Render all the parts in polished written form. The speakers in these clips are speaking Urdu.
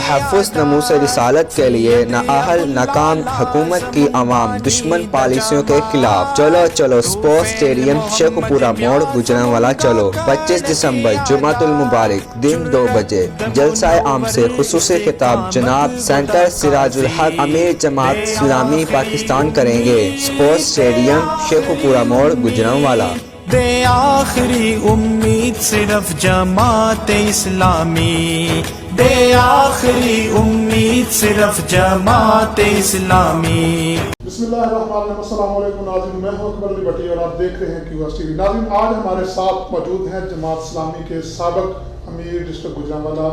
تحفظ ناموس رسالت کے لیے نااہل ناکام حکومت کی عوام دشمن پالیسیوں کے خلاف چلو چلو سپورٹس اسٹیڈیم شیخو پورہ موڑ گجرانوالا چلو 25 دسمبر جمعۃ المبارک دن 2 بجے جلسہ عام سے خصوصی خطاب جناب سینٹر سراج الحق امیر جماعت اسلامی پاکستان کریں گے۔ سپورٹس اسٹیڈیم شیخو پورہ موڑ گجرانوالا۔ دے آخری امید صرف جماعت اسلامی، دے آخری امید صرف جماعت اسلامی۔ بسم اللہ الرحمن الرحیم۔ السلام علیکم ناظرین، میں ہوں اکبر علی بٹی اور آپ دیکھ رہے ہیں QS TV۔ ناظرین، آج ہمارے ساتھ موجود ہیں جماعت اسلامی کے سابق امیر ڈسٹرکٹ گجرانوالا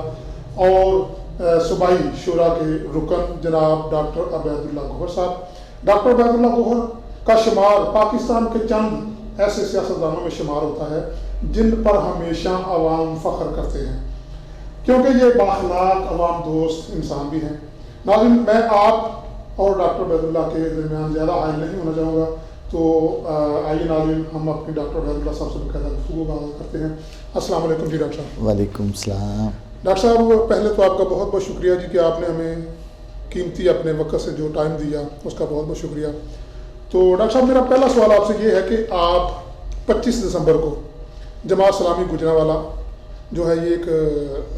اور صوبائی شورا کے رکن جناب ڈاکٹر عبید اللہ گوہر صاحب۔ ڈاکٹر عبید اللہ گوہر کا شمار پاکستان کے چند ایسے سیاستدانوں میں شمار ہوتا ہے جن پر ہمیشہ عوام فخر کرتے ہیں، کیونکہ یہ بااخلاق عوام دوست انسان بھی ہیں۔ ناظرین، میں آپ اور ڈاکٹر عبید اللہ کے درمیان زیادہ حائل نہیں ہونا چاہوں گا، تو آئیے ناظرین ہم اپنی ڈاکٹر عبید اللہ صاحب سے باقاعدہ گفتگو کا آغاز کرتے ہیں۔ السلام علیکم جی ڈاکٹر صاحب۔ وعلیکم السلام۔ ڈاکٹر صاحب، پہلے تو آپ کا بہت بہت شکریہ جی کہ آپ نے ہمیں قیمتی اپنے وقت سے جو ٹائم دیا، اس کا بہت بہت شکریہ۔ تو ڈاکٹر صاحب، میرا پہلا سوال آپ سے یہ ہے کہ آپ 25 دسمبر کو جماعت اسلامی گجرانوالا جو ہے یہ ایک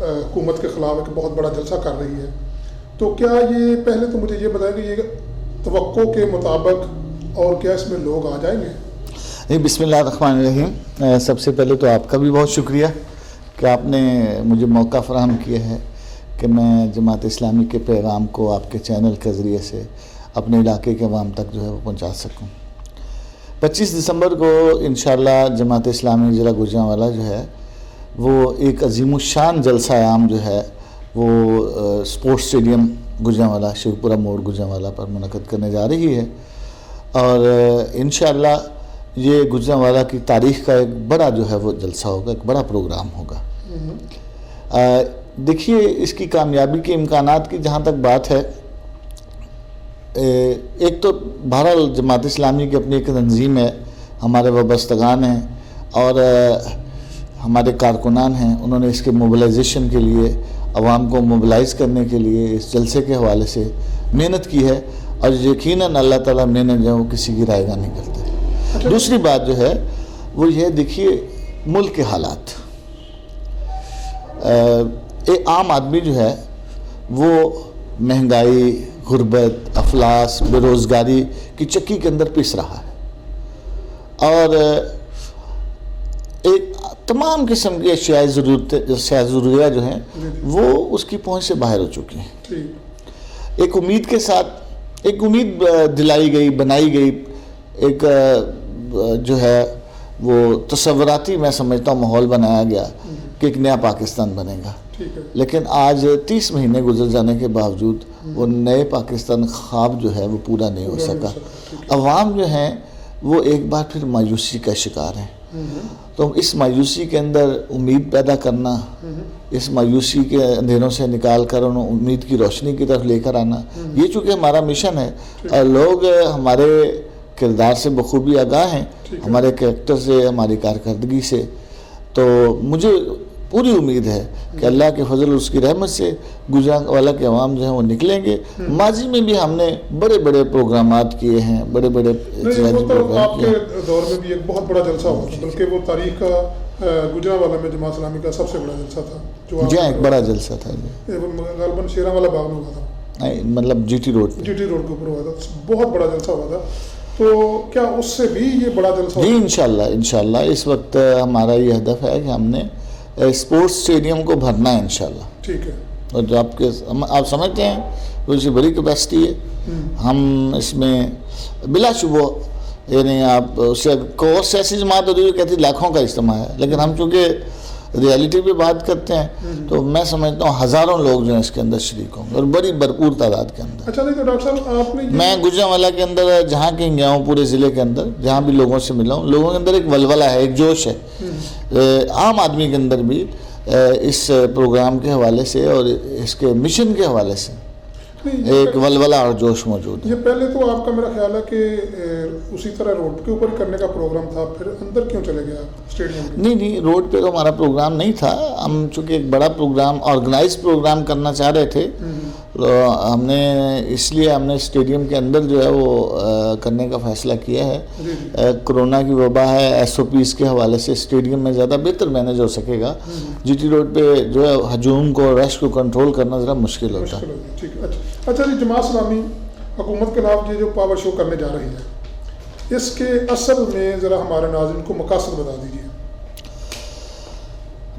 حکومت کے خلاف ایک بہت بڑا جلسہ کر رہی ہے، تو کیا یہ پہلے تو مجھے یہ بتائیں کہ یہ توقع کے مطابق اور کیا اس میں لوگ آ جائیں گے؟ بسم اللہ الرحمن الرحیم۔ سب سے پہلے تو آپ کا بھی بہت شکریہ کہ آپ نے مجھے موقع فراہم کیا ہے کہ میں جماعت اسلامی کے پیغام کو آپ کے چینل کے ذریعے سے اپنے علاقے کے عوام تک جو ہے وہ پہنچا سکوں۔ 25 دسمبر کو انشاءاللہ جماعت اسلامی ضلع گجرانوالا جو ہے وہ ایک عظیم الشان جلسہ عام جو ہے وہ سپورٹس اسٹیڈیم گجرانوالا شیخو پورہ موڑ گجرانوالا پر منعقد کرنے جا رہی ہے، اور انشاءاللہ یہ گجرانوالا کی تاریخ کا ایک بڑا جو ہے وہ جلسہ ہوگا، ایک بڑا پروگرام ہوگا۔ دیکھیے، اس کی کامیابی کے امکانات کی جہاں تک بات ہے، ایک تو بہرحال جماعت اسلامی کی اپنی ایک تنظیم ہے، ہمارے وابستگان ہیں اور ہمارے کارکنان ہیں، انہوں نے اس کے موبلائزیشن کے لیے، عوام کو موبلائز کرنے کے لیے اس جلسے کے حوالے سے محنت کی ہے، اور یقیناً اللہ تعالیٰ محنت جو ہے وہ کسی کی رائے گاہ نہیں کرتے۔ دوسری بات جو ہے وہ یہ دیکھیے ملک کے حالات، ایک عام آدمی جو ہے وہ مہنگائی، غربت، افلاس، بے روزگاری کی چکی کے اندر پس رہا ہے، اور ایک تمام قسم کی اشیاء ضروریات جو ہیں وہ اس کی پہنچ سے باہر ہو چکی ہیں۔ ایک امید کے ساتھ ایک امید دلائی گئی، بنائی گئی، ایک جو ہے وہ تصوراتی میں سمجھتا ہوں ماحول بنایا گیا کہ ایک نیا پاکستان بنے گا، لیکن آج 30 مہینے گزر جانے کے باوجود وہ نئے پاکستان خواب جو ہے وہ پورا نہیں ہو سکا۔ عوام جو ہیں وہ ایک بار پھر مایوسی کا شکار ہیں، تو اس مایوسی کے اندر امید پیدا کرنا، اس مایوسی کے اندھیروں سے نکال کر انہیں امید کی روشنی کی طرف لے کر آنا، یہ چونکہ ہمارا مشن ہے، اور لوگ ہمارے کردار سے بخوبی آگاہ ہیں، ہمارے کریکٹر سے، ہماری کارکردگی سے، تو مجھے پوری امید ہے کہ اللہ کے فضل اس کی رحمت سے گجرانوالا کے عوام جو ہیں وہ نکلیں گے۔ ماضی میں بھی ہم نے بڑے بڑے پروگرامات کیے ہیں، بڑے بڑے آپ کے دور میں بھی ایک بہت بڑا جلسہ ہوا تھا، بلکہ وہ تاریخ کا گجرانوالا میں جماعت اسلامی کا سب سے بڑا جلسہ تھا، جی ایک بڑا جلسہ تھا جی، غالباً شیرانوالا باغ میں ہوا تھا، مطلب جی ٹی روڈ کے اوپر ہوا تھا، بہت بڑا جلسہ ہوا تھا۔ تو کیا اس سے بھی یہ بڑا جلسہ؟ جی انشاءاللہ اس وقت ہمارا یہ ہدف ہے کہ ہم نے اسپورٹس اسٹیڈیم کو بھرنا ہے انشاءاللہ، ٹھیک ہے، اور جو آپ سمجھتے ہیں وہ اس کی بڑی کیپیسٹی ہے، ہم اس میں بلا شبہ، یعنی آپ اسے اور سیاسی جماعت ہوتی ہے کہتی لاکھوں کا اجتماع ہے، لیکن ہم چونکہ ریالٹی پہ بات کرتے ہیں تو میں سمجھتا ہوں ہزاروں لوگ جو ہیں اس کے اندر شریک ہوں گے، اور بڑی بھرپور تعداد کے اندر۔ اچھا دیکھو ڈاکٹر صاحب، آپ نے میں گجرانوالا کے اندر جہاں کہیں گیا ہوں، پورے ضلع کے اندر جہاں بھی لوگوں سے ملا ہوں، لوگوں کے اندر ایک ولولہ ہے، ایک جوش ہے، عام آدمی کے اندر بھی اس پروگرام کے حوالے سے اور اس کے مشن کے حوالے سے۔ ایک ولولہ اور جوش موجود ہے. یہ پہلے تو آپ کا میرا خیال ہے کہ اسی طرح روڈ کے اوپر کرنے کا پروگرام تھا, پھر اندر کیوں چلے گیا اسٹیڈیم کے؟ نہیں, روڈ پہ تو ہمارا پروگرام نہیں تھا. ہم چونکہ ایک بڑا پروگرام آرگنائز پروگرام کرنا چاہ رہے تھے, ہم نے اس لیے ہم نے اسٹیڈیم کے اندر جو ہے وہ کرنے کا فیصلہ کیا ہے. کرونا کی وبا ہے, ایس او پیز کے حوالے سے اسٹیڈیم میں زیادہ بہتر مینیج ہو سکے گا. جی ٹی روڈ پہ جو ہے ہجوم کو, رش کو کنٹرول کرنا ذرا مشکل ہوتا ہے. ٹھیک ہے. اچھا جی, جماعت اسلامی حکومت کے خلاف یہ جو پاور شو کرنے جا رہی ہے, اس کے اصل میں ذرا ہمارے ناظرین کو مقاصد بتا دیجیے.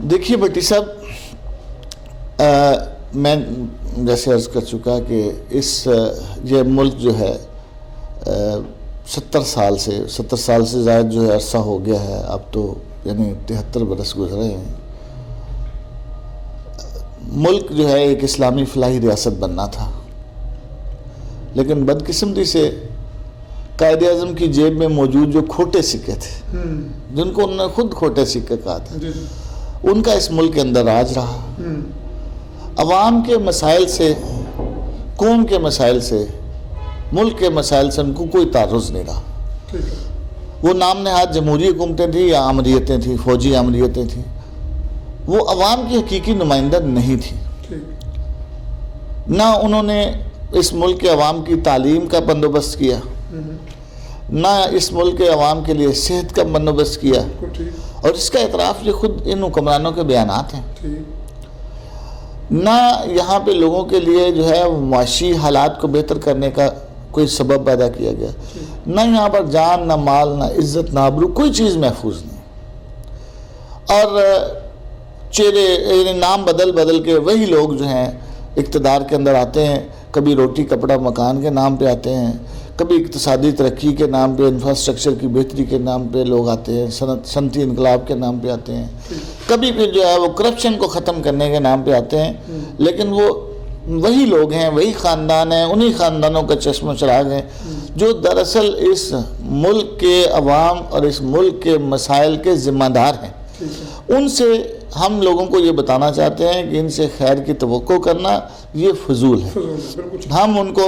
دیکھیے بھٹی صاحب, میں جیسے عرض کر چکا کہ یہ ملک جو ہے 70 سال سے زائد جو ہے عرصہ ہو گیا ہے, اب تو یعنی 73 برس گزرے ہیں. ملک جو ہے ایک اسلامی فلاحی ریاست بننا تھا, لیکن بدقسمتی سے قائد اعظم کی جیب میں موجود جو کھوٹے سکے تھے, جن کو انہوں نے خود کھوٹے سکے کہا تھا, ان کا اس ملک کے اندر راج رہا. عوام کے مسائل سے, قوم کے مسائل سے, ملک کے مسائل سے ان کو کوئی تعرض نہیں رہا. وہ نام نہاد جمہوری حکومتیں تھیں یا آمریتیں تھیں, فوجی آمریتیں تھیں, وہ عوام کی حقیقی نمائندہ نہیں تھی. نہ انہوں نے اس ملک کے عوام کی تعلیم کا بندوبست کیا, نہ اس ملک کے عوام کے لیے صحت کا بندوبست کیا, اور اس کا اعتراف یہ خود ان حکمرانوں کے بیانات ہیں. نہ یہاں پہ لوگوں کے لیے جو ہے معاشی حالات کو بہتر کرنے کا کوئی سبب پیدا کیا گیا, نہ یہاں پر جان, نہ مال, نہ عزت, نہ آبرو, کوئی چیز محفوظ نہیں. اور چہرے نام بدل کے وہی لوگ جو ہیں اقتدار کے اندر آتے ہیں. کبھی روٹی کپڑا مکان کے نام پہ آتے ہیں, کبھی اقتصادی ترقی کے نام پہ, انفراسٹرکچر کی بہتری کے نام پہ لوگ آتے ہیں, صنعتی انقلاب کے نام پہ آتے ہیں, کبھی پھر جو ہے وہ کرپشن کو ختم کرنے کے نام پہ آتے ہیں. لیکن وہ وہی لوگ ہیں, وہی خاندان ہیں, انہی خاندانوں کا چشم و چراغ ہیں جو دراصل اس ملک کے عوام اور اس ملک کے مسائل کے ذمہ دار ہیں. ان سے ہم لوگوں کو یہ بتانا چاہتے ہیں کہ ان سے خیر کی توقع کرنا یہ فضول ہے. ہم ان کو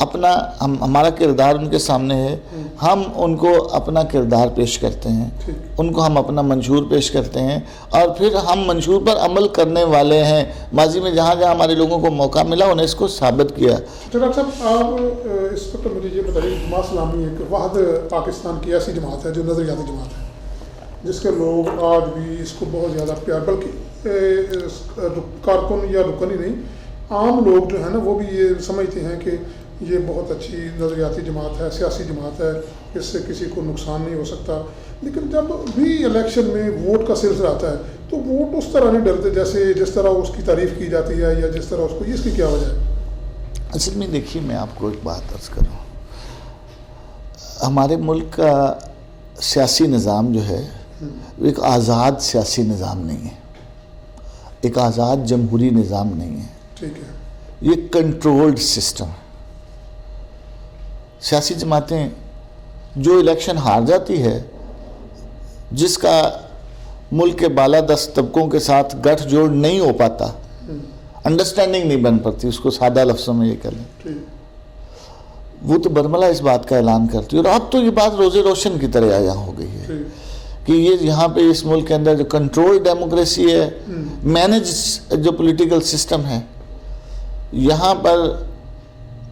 ہمارا کردار ان کے سامنے ہے, ہم ان کو اپنا کردار پیش کرتے ہیں, ان کو ہم اپنا منشور پیش کرتے ہیں, اور پھر ہم منشور پر عمل کرنے والے ہیں. ماضی میں جہاں ہمارے لوگوں کو موقع ملا انہیں اس کو ثابت کیا. ڈاکٹر صاحب, آپ اس وقت مجھے یہ بتائیے, جماعت اسلامی ایک واحد پاکستان کی ایسی جماعت ہے جو نظریاتی جماعت ہے, جس کے لوگ آج بھی اس کو بہت زیادہ پیار, بلکہ کارکن یا رکن ہی نہیں, عام لوگ جو ہیں نا وہ بھی یہ سمجھتے ہیں کہ یہ بہت اچھی نظریاتی جماعت ہے, سیاسی جماعت ہے, اس سے کسی کو نقصان نہیں ہو سکتا. لیکن جب بھی الیکشن میں ووٹ کا سلسلہ آتا ہے تو ووٹ اس طرح نہیں ڈرتے جس طرح اس کی تعریف کی جاتی ہے, یا جس طرح اس کو, اس کی کیا وجہ ہے؟ اصل میں دیکھیے, میں آپ کو ایک بات عرض کروں, ہمارے ملک کا سیاسی نظام جو ہے ایک آزاد سیاسی نظام نہیں ہے, ایک آزاد جمہوری نظام نہیں ہے. ٹھیک ہے. یہ کنٹرولڈ سسٹم ہے. سیاسی جماعتیں جو الیکشن ہار جاتی ہے, جس کا ملک کے بالادست طبقوں کے ساتھ گٹھ جوڑ نہیں ہو پاتا, انڈرسٹینڈنگ نہیں بن پاتی, اس کو سادہ لفظوں میں یہ کہہ لیں, وہ تو برملا اس بات کا اعلان کرتی ہے. اور اب تو یہ بات روزے روشن کی طرح آیا ہو گئی ہے کہ یہ یہاں پہ اس ملک کے اندر جو کنٹرول ڈیموکریسی ہے, مینج جو پولیٹیکل سسٹم ہے, یہاں پر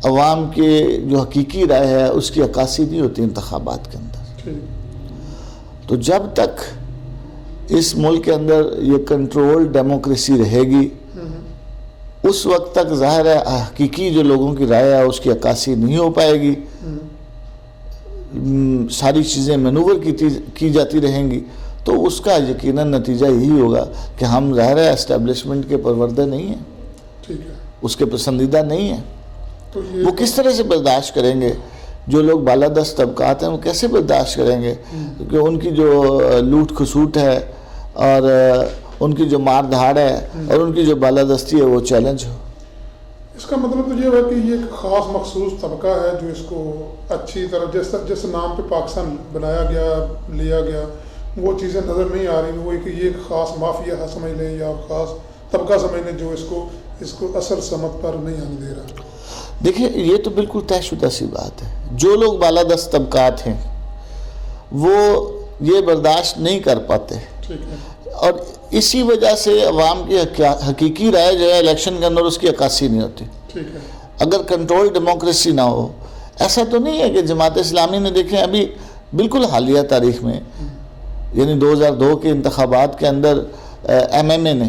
عوام کے جو حقیقی رائے ہے اس کی عکاسی نہیں ہوتی انتخابات کے اندر. تو جب تک اس ملک کے اندر یہ کنٹرول ڈیموکریسی رہے گی, اس وقت تک ظاہر ہے حقیقی جو لوگوں کی رائے ہے اس کی عکاسی نہیں ہو پائے گی, ساری چیزیں مینوور کی جاتی رہیں گی. تو اس کا یقیناً نتیجہ یہی ہوگا کہ ہم ظاہر ہے اسٹیبلشمنٹ کے پروردہ نہیں ہیں, اس کے پسندیدہ نہیں ہیں. وہ کس طرح سے برداشت کریں گے؟ جو لوگ بالادست طبقات ہیں وہ کیسے برداشت کریں گے کہ ان کی جو لوٹ کھسوٹ ہے اور ان کی جو مار دھاڑ ہے اور ان کی جو بالادستی ہے وہ چیلنج ہو؟ اس کا مطلب تو یہ ہے کہ یہ ایک خاص مخصوص طبقہ ہے جو اس کو اچھی طرح جس نام پہ پاکستان بنایا گیا, لیا گیا, وہ چیزیں نظر نہیں آ رہی. وہ یہ ایک خاص مافیا سمجھ لیں یا خاص طبقہ سمجھ لیں جو اس کو اثر سمت پر نہیں آنے دے رہا. دیکھیے یہ تو بالکل طے شدہ سی بات ہے، جو لوگ بالادست طبقات ہیں وہ یہ برداشت نہیں کر پاتے، ٹھیک ہے، اور اسی وجہ سے عوام کی حقیقی رائے جو ہے الیکشن کے اندر اس کی عکاسی نہیں ہوتی۔ ٹھیک ہے، اگر کنٹرول ڈیموکریسی نہ ہو، ایسا تو نہیں ہے کہ جماعت اسلامی نے دیکھیں ابھی بالکل حالیہ تاریخ میں، یعنی 2002 کے انتخابات کے اندر ایم ایم اے نے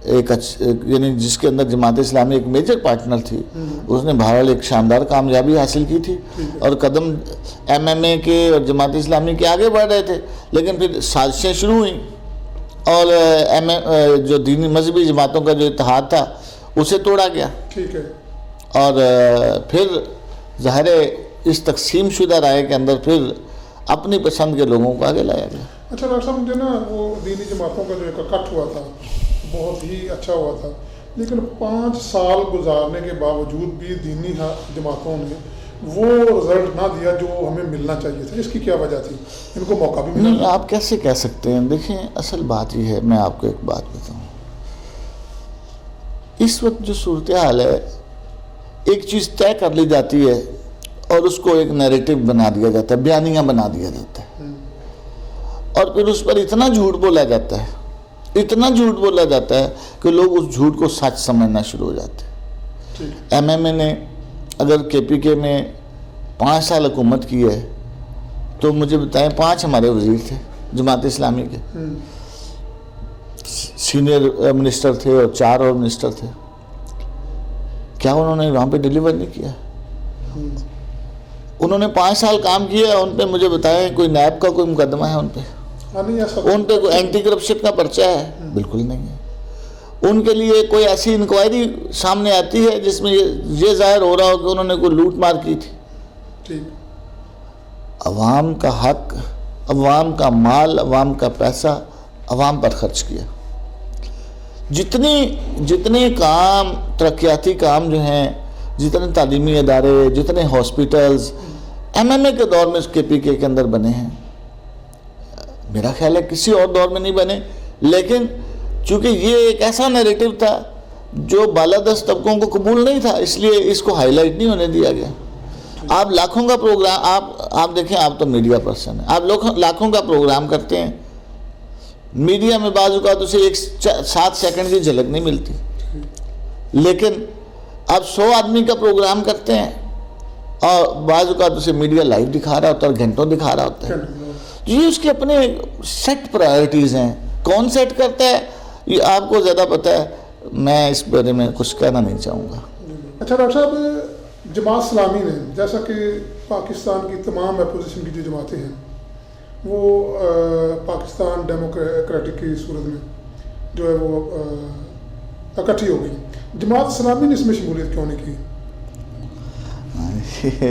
یعنی جس کے اندر جماعت اسلامی ایک میجر پارٹنر تھی، اس نے بہرحال ایک شاندار کامیابی حاصل کی تھی، اور قدم ایم ایم اے کے اور جماعت اسلامی کے آگے بڑھ رہے تھے، لیکن پھر سازشیں شروع ہوئیں اور جو دینی مذہبی جماعتوں کا جو اتحاد تھا اسے توڑا گیا، ٹھیک ہے، اور پھر ظاہر اس تقسیم شدہ رائے کے اندر پھر اپنی پسند کے لوگوں کو آگے لایا گیا۔ اچھا ڈاکٹر صاحب، مجھے نا وہ دینی جماعتوں کا جو ایک اکٹھ ہوا تھا بہت ہی اچھا ہوا تھا، لیکن 5 سال گزارنے کے باوجود بھی دینی جماعتوں نے وہ رزلٹ نہ دیا جو ہمیں ملنا چاہیے تھا، اس کی کیا وجہ تھی؟ ان کو موقع بھی ملا؟ نہیں، آپ کیسے کہہ سکتے ہیں؟ دیکھیں اصل بات یہ ہے، میں آپ کو ایک بات بتاؤں، اس وقت جو صورتحال ہے، ایک چیز طے کر لی جاتی ہے اور اس کو ایک نیریٹو بنا دیا جاتا ہے، بیانیہ بنا دیا جاتا ہے، اور پھر اس پر اتنا جھوٹ بولا جاتا ہے، اتنا جھوٹ بولا جاتا ہے کہ لوگ اس جھوٹ کو سچ سمجھنا شروع ہو جاتے ہیں۔ ایم ایم اے نے اگر کے پی کے میں 5 سال حکومت کی ہے تو مجھے بتائیں 5 ہمارے وزیر تھے جماعت اسلامی کے، سینئر منسٹر تھے اور 4 اور منسٹر تھے، کیا انہوں نے وہاں پہ ڈیلیور نہیں کیا؟ انہوں نے 5 سال کام کیا، ان پہ مجھے بتائیں کوئی نیب کا کوئی مقدمہ ہے ان پہ؟ ان پہ کوئی اینٹی کرپشن کا پرچہ ہے؟ بالکل نہیں ہے۔ ان کے لیے کوئی ایسی انکوائری سامنے آتی ہے جس میں یہ ظاہر ہو رہا ہو کہ انہوں نے کوئی لوٹ مار کی تھی؟ عوام کا حق، عوام کا مال، عوام کا پیسہ عوام پر خرچ کیا۔ جتنے کام، ترقیاتی کام جو ہیں، جتنے تعلیمی ادارے، جتنے ہاسپٹلز ایم ایم اے کے دور میں کے پی کے اندر بنے ہیں، میرا خیال ہے کسی اور دور میں نہیں بنے، لیکن چونکہ یہ ایک ایسا نیریٹو تھا جو بالادست طبقوں کو قبول نہیں تھا، اس لیے اس کو ہائی لائٹ نہیں ہونے دیا گیا۔ آپ لاکھوں کا پروگرام، آپ دیکھیں، آپ تو میڈیا پرسن ہیں، آپ لاکھوں کا پروگرام کرتے ہیں، میڈیا میں بعض اوقات اسے 7 سیکنڈ کی جھلک نہیں ملتی، لیکن آپ 100 آدمی کا پروگرام کرتے ہیں اور بعض اوقات اسے میڈیا لائیو دکھا رہا ہوتا ہے اور گھنٹوں دکھا رہا ہوتا ہے۔ یہ اس کے اپنے سیٹ پرائرٹیز ہیں، کون سیٹ کرتا ہے یہ آپ کو زیادہ پتہ ہے، میں اس بارے میں کچھ کہنا نہیں چاہوں گا۔ اچھا ڈاکٹر صاحب، جماعت اسلامی نے جیسا کہ پاکستان کی تمام اپوزیشن کی جو جماعتیں ہیں وہ پاکستان ڈیموکریٹک کی صورت میں جو ہے وہ اکٹھی ہو گئی، جماعت اسلامی نے اس میں شمولیت کیوں نہیں کی؟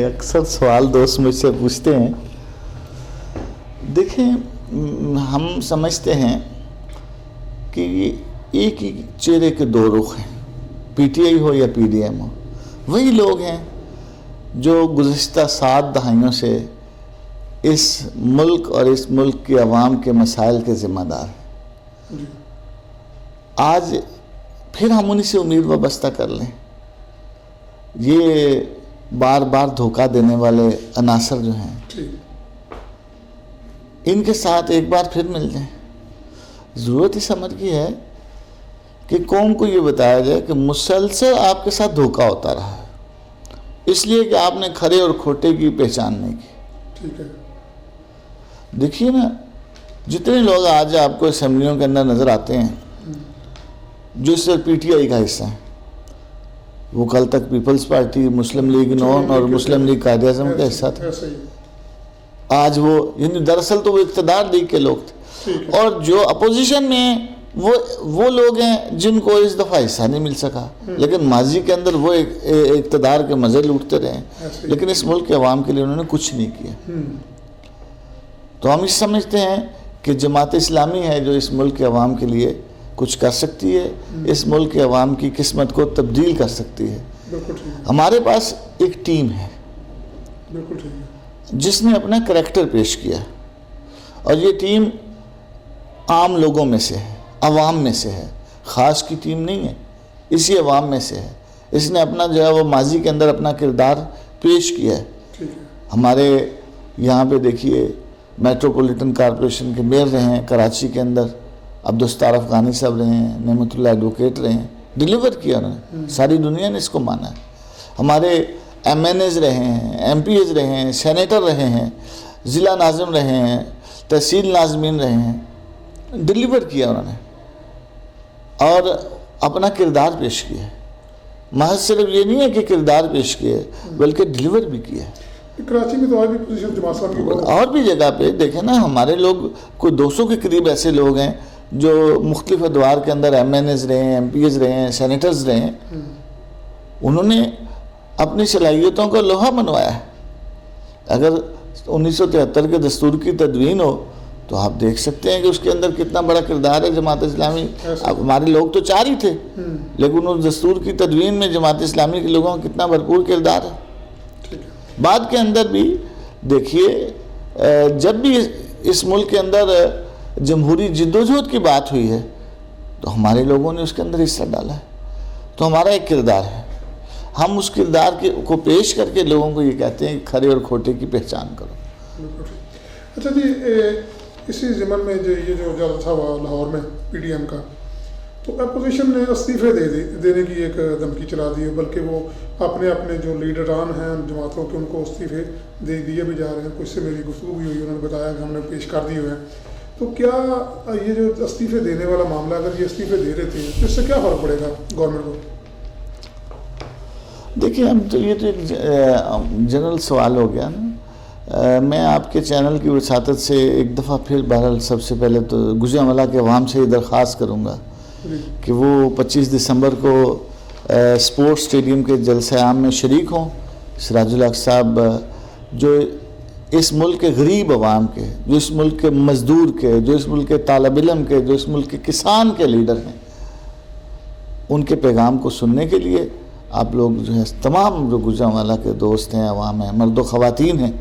اکثر سوال دوست مجھ سے پوچھتے ہیں۔ دیکھیں، ہم سمجھتے ہیں کہ ایک ہی چہرے کے 2 رخ ہیں، پی ٹی آئی ہو یا پی ڈی ایم ہو، وہی لوگ ہیں جو گزشتہ 7 دہائیوں سے اس ملک اور اس ملک کے عوام کے مسائل کے ذمہ دار ہیں۔ آج پھر ہم انہی سے امید وابستہ کر لیں، یہ بار بار دھوکہ دینے والے عناصر جو ہیں ان کے ساتھ ایک بار پھر مل جائیں۔ ضرورت اس امر کی ہے کہ قوم کو یہ بتایا جائے کہ مسلسل آپ کے ساتھ دھوکہ ہوتا رہا ہے، اس لیے کہ آپ نے کھرے اور کھوٹے کی پہچان نہیں کی۔ ٹھیک ہے، دیکھیے نا، جتنے لوگ آج آپ کو اسمبلیوں کے اندر نظر آتے ہیں جو اس سے پی ٹی آئی کا حصہ ہیں، وہ کل تک پیپلز پارٹی، مسلم لیگ نون اور مسلم لیگ قائد اعظم کا حصہ تھا۔ آج وہ، یعنی دراصل تو وہ اقتدار لیگ کے لوگ تھے، اور جو اپوزیشن میں وہ لوگ ہیں جن کو اس دفعہ حصہ نہیں مل سکا، لیکن ماضی کے اندر وہ اقتدار کے مزے لوٹتے رہے، لیکن اس ملک کے عوام کے لیے انہوں نے کچھ نہیں کیا۔ تو ہم اس سمجھتے ہیں کہ جماعت اسلامی ہے جو اس ملک کے عوام کے لیے کچھ کر سکتی ہے، اس ملک کے عوام کی قسمت کو تبدیل کر سکتی ہے۔ ہمارے پاس ایک ٹیم ہے جس نے اپنا کریکٹر پیش کیا، اور یہ ٹیم عام لوگوں میں سے ہے، عوام میں سے ہے، خاص کی ٹیم نہیں ہے، اسی عوام میں سے ہے، اس نے اپنا جو ہے وہ ماضی کے اندر اپنا کردار پیش کیا ہے. ٹھیک ہے. ہمارے یہاں پہ دیکھیے میٹروپولیٹن کارپوریشن کے میئر رہے ہیں کراچی کے اندر, عبدالستار افغانی صاحب رہے ہیں, نعمت اللہ ایڈوکیٹ رہے ہیں, ڈیلیور کیا انہوں نے, ساری دنیا نے اس کو مانا ہے. ہمارے ایم این ایز رہے ہیں, ایم پی ایز رہے ہیں, سینیٹر رہے ہیں, ضلع ناظم رہے ہیں, تحصیل ناظمین رہے ہیں, ڈیلیور کیا انہوں نے اور اپنا کردار پیش کیا ہے. محض صرف یہ نہیں ہے کہ کردار پیش کیا ہے بلکہ ڈیلیور بھی کیا ہے. کراچی میں تو آج بھی پوزیشن جماعت اسلامی کی اور بھی جگہ پہ دیکھیں نا, ہمارے لوگ کوئی 200 کے قریب ایسے لوگ ہیں جو مختلف ادوار کے اندر ایم این ایز رہے ہیں, ایم پی ایز رہے ہیں, سینیٹرز رہے ہیں. انہوں نے اپنی صلاحیتوں کو لوہا منوایا ہے. اگر 1973 کے دستور کی تدوین ہو تو آپ دیکھ سکتے ہیں کہ اس کے اندر کتنا بڑا کردار ہے جماعت اسلامی. ہمارے لوگ تو 4 ہی تھے لیکن اس دستور کی تدوین میں جماعت اسلامی کے لوگوں کا کتنا بھرپور کردار ہے. بعد کے اندر بھی دیکھیے جب بھی اس ملک کے اندر جمہوری جدوجہد کی بات ہوئی ہے تو ہمارے لوگوں نے اس کے اندر حصہ ڈالا ہے. تو ہمارا ایک کردار ہے, ہم اس کردار کو پیش کر کے لوگوں کو یہ کہتے ہیں کہ کھرے اور کھوٹے کی پہچان کرو. اچھا جی, اسی ضمن میں یہ جو جلسہ ہوا لاہور میں پی ڈی ایم کا, تو اپوزیشن نے استعفے دینے کی ایک دھمکی چلا دی ہے, بلکہ وہ اپنے جو لیڈران ہیں جماعتوں کے ان کو استعفے دیے بھی جا رہے ہیں. کچھ سے میری گفتگو بھی ہوئی, انہوں نے بتایا کہ ہم نے پیش کر دیے ہوئے ہیں. تو کیا یہ جو استعفے دینے والا معاملہ, اگر یہ استعفے دے رہے تھے تو اس سے کیا فرق پڑے گا گورنمنٹ کو؟ دیکھیے ہم تو یہ تو ایک جنرل سوال ہو گیا نا. میں آپ کے چینل کی وساطت سے ایک دفعہ پھر بہرحال سب سے پہلے تو گوجرانوالہ کے عوام سے یہ درخواست کروں گا کہ وہ 25 دسمبر کو اسپورٹس اسٹیڈیم کے جلسہ عام میں شریک ہوں. سراج الحق صاحب جو اس ملک کے غریب عوام کے, جو اس ملک کے مزدور کے, جو اس ملک کے طالب علم کے, جو اس ملک کے کسان کے لیڈر ہیں, ان کے پیغام کو سننے کے لیے آپ لوگ جو ہے تمام جو گوجرانوالہ کے دوست ہیں, عوام ہیں, مرد و خواتین ہیں,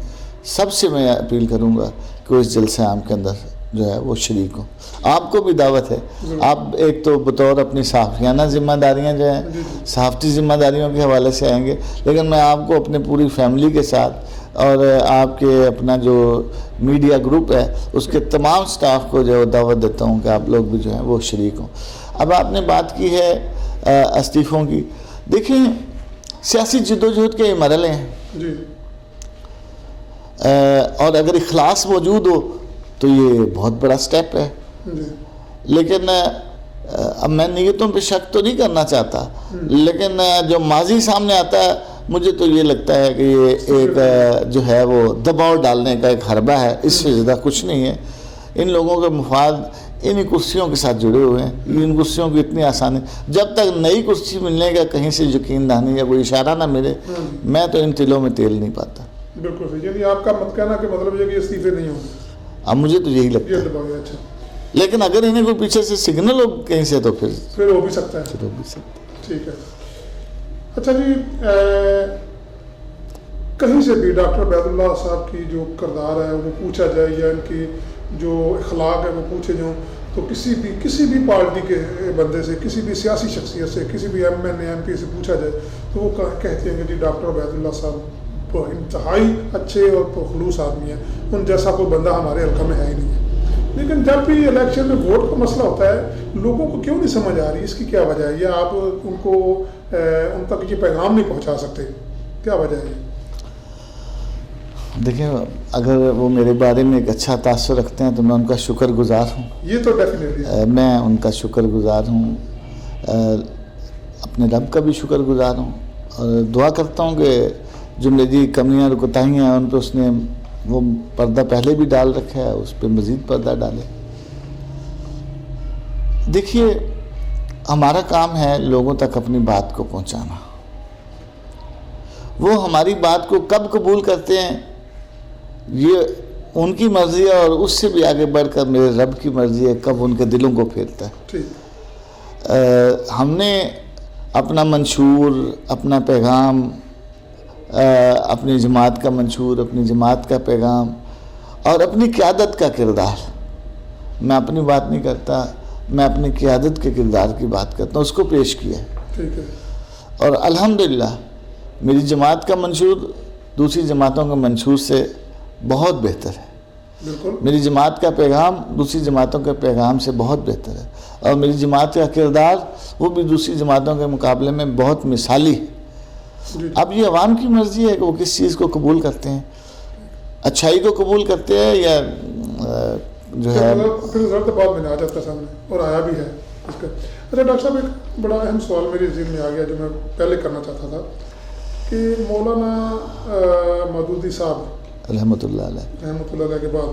سب سے میں اپیل کروں گا کہ وہ اس جلسہ عام کے اندر جو ہے وہ شریک ہوں. آپ کو بھی دعوت ہے. آپ ایک تو بطور اپنی صحافیانہ ذمہ داریاں جو ہیں, صحافتی ذمہ داریوں کے حوالے سے آئیں گے, لیکن میں آپ کو اپنے پوری فیملی کے ساتھ اور آپ کے اپنا جو میڈیا گروپ ہے اس کے تمام سٹاف کو جو ہے دعوت دیتا ہوں کہ آپ لوگ بھی جو ہیں وہ شریک ہوں. اب آپ نے بات کی ہے استعفوں کی. دیکھیں سیاسی جدوجہد کے یہ مرحلے ہیں اور اگر اخلاص موجود ہو تو یہ بہت بڑا سٹیپ ہے. لیکن اب میں نیتوں پہ شک تو نہیں کرنا چاہتا, لیکن جو ماضی سامنے آتا ہے مجھے تو یہ لگتا ہے کہ یہ ایک جو ہے وہ دباؤ ڈالنے کا ایک حربہ ہے, اس سے زیادہ کچھ نہیں ہے. ان لوگوں کے مفاد انہی کرسیوں کے ساتھ جڑے ہوئے ہیں. ان کرسیوں کی اتنی آسانی, جب تک نئی کرسی ملنے کا کہیں سے یقین دہانی یا کوئی اشارہ نہ ملے میں تو ان تلوں میں تیل نہیں پاتا. بالکل صحیح. یعنی آپ کا مت کہنا کہ مطلب یہ کہ استعفے نہیں ہوں گے. اب مجھے تو یہی لگتا ہے. اچھا, لیکن اگر انہیں کوئی پیچھے سے سگنل ہو کہیں سے تو پھر ہو بھی سکتا ہے. ہو بھی سکتا ہے. ٹھیک ہے. اچھا جی, کہیں سے بھی ڈاکٹر عبید اللہ صاحب کی جو کردار ہے وہ پوچھا جائے یا ان کی جو اخلاق ہے وہ پوچھے جاؤں تو کسی بھی پارٹی کے بندے سے, کسی بھی سیاسی شخصیت سے, کسی بھی M N A M P سے پوچھا جائے تو وہ کہتے ہیں کہ جی ڈاکٹر عبید اللہ صاحب انتہائی اچھے اور پرخلوص آدمی ہیں, ان جیسا کوئی بندہ ہمارے حلقہ میں ہے ہی نہیں ہے. لیکن جب بھی الیکشن میں ووٹ کا مسئلہ ہوتا ہے لوگوں کو کیوں نہیں سمجھ آ رہی, اس کی کیا وجہ ہے؟ یا آپ ان کو ان تک یہ پیغام نہیں پہنچا سکتے, کیا وجہ ہے؟ دیکھیں اگر وہ میرے بارے میں ایک اچھا تاثر رکھتے ہیں تو میں ان کا شکر گزار ہوں. یہ تو ڈیفینیٹلی میں ان کا شکر گزار ہوں, اپنے رب کا بھی شکر گزار ہوں, اور دعا کرتا ہوں کہ جو میری کمیاں اور کوتاہیاں ہیں ان پہ اس نے وہ پردہ پہلے بھی ڈال رکھا ہے, اس پہ مزید پردہ ڈالے. دیکھیے ہمارا کام ہے لوگوں تک اپنی بات کو پہنچانا. وہ ہماری بات کو کب قبول کرتے ہیں یہ ان کی مرضی ہے, اور اس سے بھی آگے بڑھ کر میرے رب کی مرضی ہے کب ان کے دلوں کو پھیرتا ہے. ہم نے اپنا منشور, اپنا پیغام, اپنی جماعت کا منشور, اپنی جماعت کا پیغام اور اپنی قیادت کا کردار, میں اپنی بات نہیں کرتا, میں اپنی قیادت کے کردار کی بات کرتا ہوں, اس کو پیش کیا ہے. اور الحمدللہ میری جماعت کا منشور دوسری جماعتوں کے منشور سے بہت بہتر ہے. بالکل. میری جماعت کا پیغام دوسری جماعتوں کے پیغام سے بہت بہتر ہے, اور میری جماعت کا کردار وہ بھی دوسری جماعتوں کے مقابلے میں بہت مثالی ہے. اب یہ عوام کی مرضی ہے کہ وہ کس چیز کو قبول کرتے ہیں, اچھائی کو قبول کرتے ہیں یا جو ہے. پھر رزلٹ بعد میں آ جاتا ہے سامنے, اور آیا بھی ہے اس کا. اچھا ڈاکٹر صاحب, ایک بڑا اہم سوال میرے ذہن میں آ گیا جو میں پہلے کرنا چاہتا تھا کہ مولانا مودودی صاحب رحمۃ اللہ علیہ کے بعد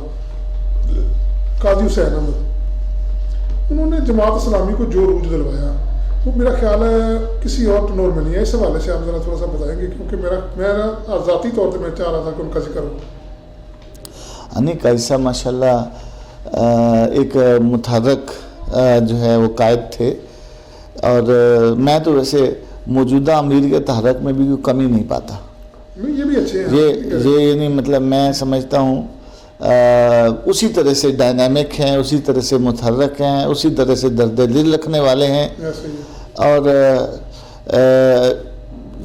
قاضی حسین احمد, انہوں نے جماعت اسلامی کو جو عروج دلوایا وہ میرا خیال ہے کسی اور ٹنور میں نہیں ہے. اس حوالے سے آپ ذرا تھوڑا سا بتائیں گے, کیونکہ میرا ذاتی طور پہ میں چاہ رہا تھا کہ ان کا ذکر ہو. قاضی صاحب ماشاء اللہ ایک متحرک جو ہے وہ قائد تھے, اور میں تو ویسے موجودہ امیر کے تحرک میں بھی کوئی کمی نہیں پاتا. یہ بھی اچھے ہیں, یہ یعنی مطلب میں سمجھتا ہوں اسی طرح سے ڈائنامک ہیں, اسی طرح سے متحرک ہیں, اسی طرح سے درد دل رکھنے والے ہیں, اور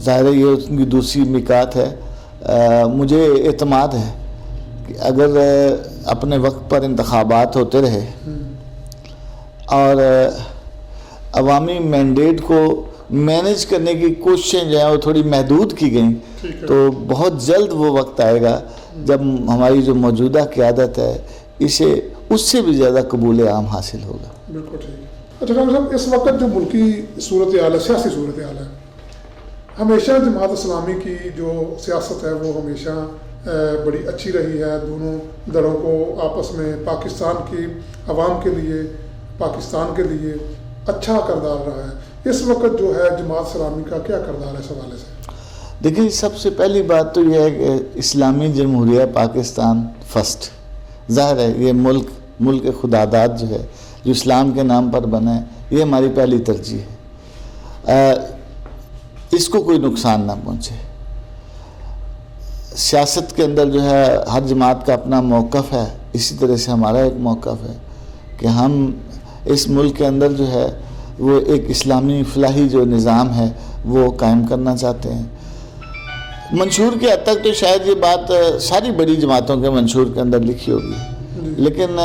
ظاہر ہے یہ ان کی دوسری مکات ہے. مجھے اعتماد ہے کہ اگر اپنے وقت پر انتخابات ہوتے رہے اور عوامی مینڈیٹ کو مینیج کرنے کی کوششیں جو ہیں وہ تھوڑی محدود کی گئیں, تو بہت جلد وہ وقت آئے گا جب ہماری جو موجودہ قیادت ہے اسے اس سے بھی زیادہ قبول عام حاصل ہوگا. بالکل ٹھیک. اچھا ڈاکٹر صاحب, اس وقت جو ملکی صورتحال ہے, سیاسی صورتحال ہے, ہمیشہ جماعت اسلامی کی جو سیاست ہے وہ ہمیشہ بڑی اچھی رہی ہے. دونوں دھڑوں کو آپس میں پاکستان کی عوام کے لیے, پاکستان کے لیے اچھا کردار رہا ہے. اس وقت جو ہے جماعت اسلامی کا کیا کردار ہے اس حوالے سے؟ دیکھیں, سب سے پہلی بات تو یہ ہے کہ اسلامی جمہوریہ پاکستان فرسٹ. ظاہر ہے یہ ملک خداداد جو ہے جو اسلام کے نام پر بنا ہے, یہ ہماری پہلی ترجیح ہے. اس کو کوئی نقصان نہ پہنچے. سیاست کے اندر جو ہے ہر جماعت کا اپنا موقف ہے, اسی طرح سے ہمارا ایک موقف ہے کہ ہم اس ملک کے اندر جو ہے وہ ایک اسلامی فلاحی جو نظام ہے وہ قائم کرنا چاہتے ہیں. منشور کے حد تک تو شاید یہ بات ساری بڑی جماعتوں کے منشور کے اندر لکھی ہوگی, لیکن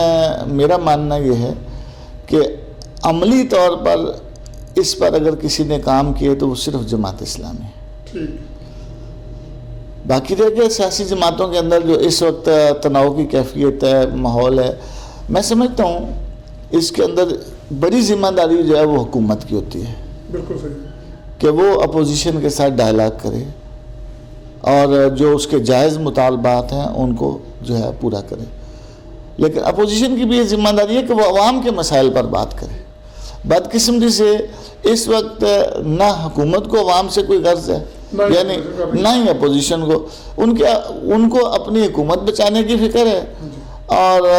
میرا ماننا یہ ہے کہ عملی طور پر اس پر اگر کسی نے کام کیے تو وہ صرف جماعت اسلامی ہے. باقی رہ گیا سیاسی جماعتوں کے اندر جو اس وقت تناؤ کی کیفیت ہے, ماحول ہے, میں سمجھتا ہوں اس کے اندر بڑی ذمہ داری جو ہے وہ حکومت کی ہوتی ہے. بالکل صحیح. کہ وہ اپوزیشن کے ساتھ ڈائلاگ کرے اور جو اس کے جائز مطالبات ہیں ان کو جو ہے پورا کرے. لیکن اپوزیشن کی بھی یہ ذمہ داری ہے کہ وہ عوام کے مسائل پر بات کرے. بدقسمتی سے اس وقت نہ حکومت کو عوام سے کوئی غرض ہے, یعنی نہ ہی اپوزیشن کو, ان کو اپنی حکومت بچانے کی فکر ہے, اور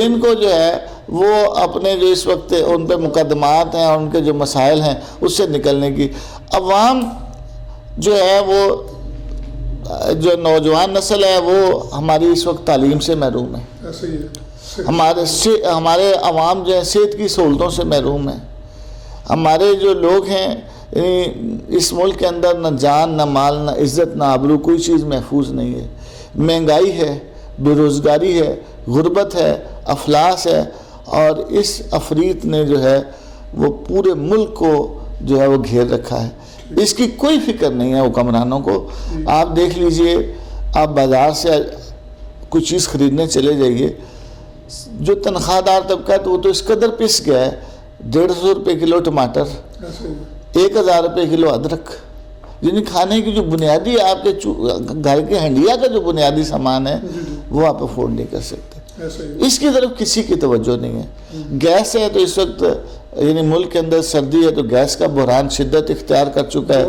ان کو جو ہے وہ اپنے جو اس وقت ان پہ مقدمات ہیں اور ان کے جو مسائل ہیں اس سے نکلنے کی. عوام جو ہے وہ جو نوجوان نسل ہے وہ ہماری اس وقت تعلیم سے محروم ہے. ہمارے عوام جو ہے صحت کی سہولتوں سے محروم ہیں. ہمارے جو لوگ ہیں اس ملک کے اندر نہ جان نہ مال نہ عزت نہ آبرو کوئی چیز محفوظ نہیں ہے. مہنگائی ہے, بے روزگاری ہے, غربت ہے, افلاس ہے, اور اس افریت نے جو ہے وہ پورے ملک کو جو ہے وہ گھیر رکھا ہے. اس کی کوئی فکر نہیں ہے حکمرانوں کو. آپ دیکھ لیجئے, آپ بازار سے کوئی چیز خریدنے چلے جائیے, جو تنخواہ دار طبقہ ہے تو وہ تو اس قدر پس گیا ہے, 150 روپے کلو ٹماٹر, 1000 روپے کلو ادرک, یعنی کھانے کی جو بنیادی آپ کے گھر کے ہنڈیا کا جو بنیادی سامان ہے وہ آپ افورڈ نہیں کر سکتے. اس کی طرف کسی کی توجہ نہیں ہے. گیس ہے تو اس وقت یعنی ملک کے اندر سردی ہے تو گیس کا بحران شدت اختیار کر چکا ہے.